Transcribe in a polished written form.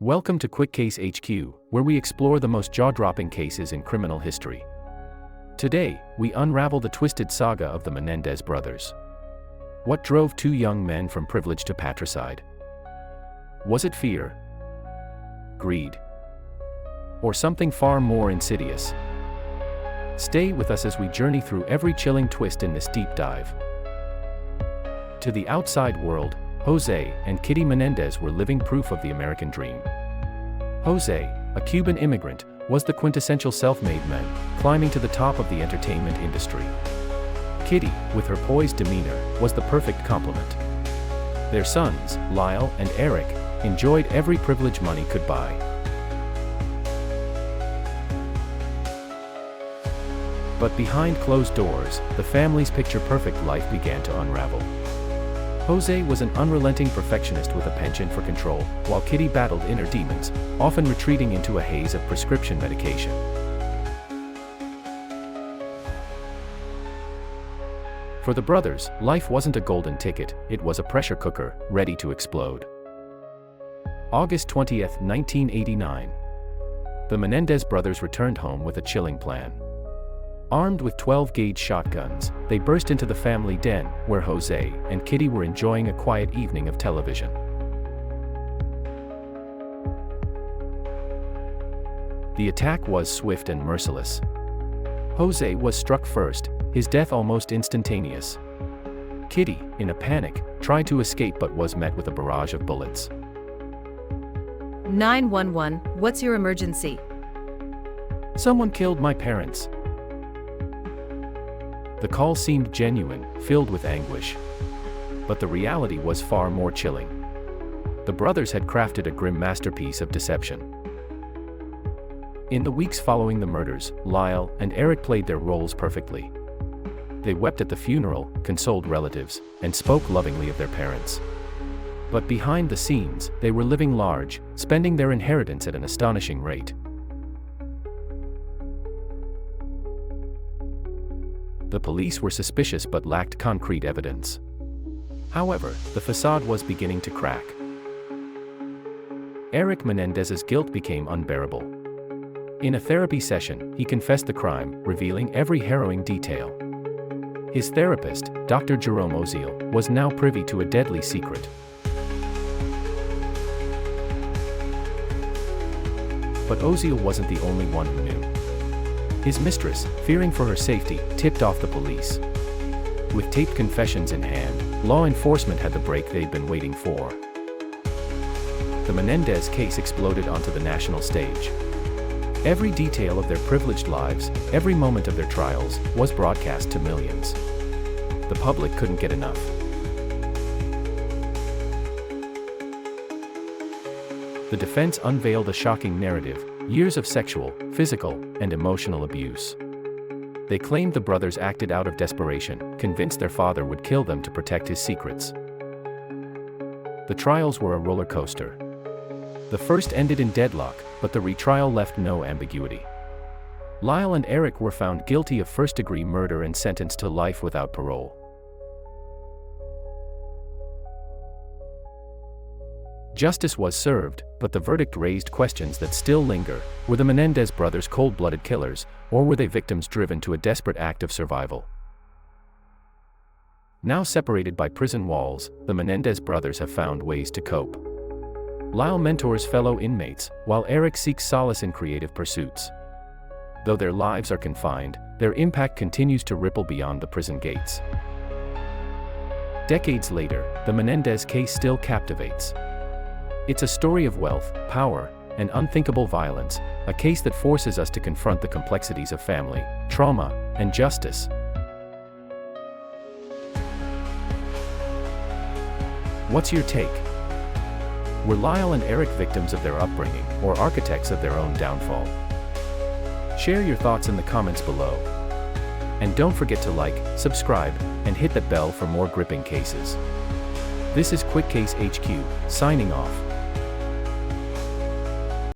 Welcome to QuickCase HQ, where we explore the most jaw-dropping cases in criminal history. Today, we unravel the twisted saga of the Menendez brothers. What drove two young men from privilege to patricide? Was it fear? Greed? Or something far more insidious? Stay with us as we journey through every chilling twist in this deep dive. To the outside world, Jose and Kitty Menendez were living proof of the American dream. Jose, a Cuban immigrant, was the quintessential self-made man, climbing to the top of the entertainment industry. Kitty, with her poised demeanor, was the perfect complement. Their sons, Lyle and Erik, enjoyed every privilege money could buy. But behind closed doors, the family's picture-perfect life began to unravel. Jose was an unrelenting perfectionist with a penchant for control, while Kitty battled inner demons, often retreating into a haze of prescription medication. For the brothers, life wasn't a golden ticket, it was a pressure cooker, ready to explode. August 20, 1989. The Menendez brothers returned home with a chilling plan. Armed with 12-gauge shotguns, they burst into the family den, where Jose and Kitty were enjoying a quiet evening of television. The attack was swift and merciless. Jose was struck first, his death almost instantaneous. Kitty, in a panic, tried to escape but was met with a barrage of bullets. 911, what's your emergency? Someone killed my parents. The call seemed genuine, filled with anguish. But the reality was far more chilling. The brothers had crafted a grim masterpiece of deception. In the weeks following the murders, Lyle and Erik played their roles perfectly. They wept at the funeral, consoled relatives, and spoke lovingly of their parents. But behind the scenes, they were living large, spending their inheritance at an astonishing rate. The police were suspicious but lacked concrete evidence. However, the facade was beginning to crack. Erik Menendez's guilt became unbearable. In a therapy session, he confessed the crime, revealing every harrowing detail. His therapist, Dr. Jerome Oziel, was now privy to a deadly secret. But Oziel wasn't the only one who knew. His mistress, fearing for her safety, tipped off the police. With taped confessions in hand, law enforcement had the break they'd been waiting for. The Menendez case exploded onto the national stage. Every detail of their privileged lives, every moment of their trials, was broadcast to millions. The public couldn't get enough. The defense unveiled a shocking narrative: years of sexual, physical, and emotional abuse. They claimed the brothers acted out of desperation, convinced their father would kill them to protect his secrets. The trials were a roller coaster. The first ended in deadlock, but the retrial left no ambiguity. Lyle and Erik were found guilty of first-degree murder and sentenced to life without parole. Justice was served, but the verdict raised questions that still linger. Were the Menendez brothers cold-blooded killers, or were they victims driven to a desperate act of survival? Now separated by prison walls, the Menendez brothers have found ways to cope. Lyle mentors fellow inmates, while Erik seeks solace in creative pursuits. Though their lives are confined, their impact continues to ripple beyond the prison gates. Decades later, the Menendez case still captivates. It's a story of wealth, power, and unthinkable violence, a case that forces us to confront the complexities of family, trauma, and justice. What's your take? Were Lyle and Erik victims of their upbringing, or architects of their own downfall? Share your thoughts in the comments below. And don't forget to like, subscribe, and hit that bell for more gripping cases. This is QuickCase HQ, signing off.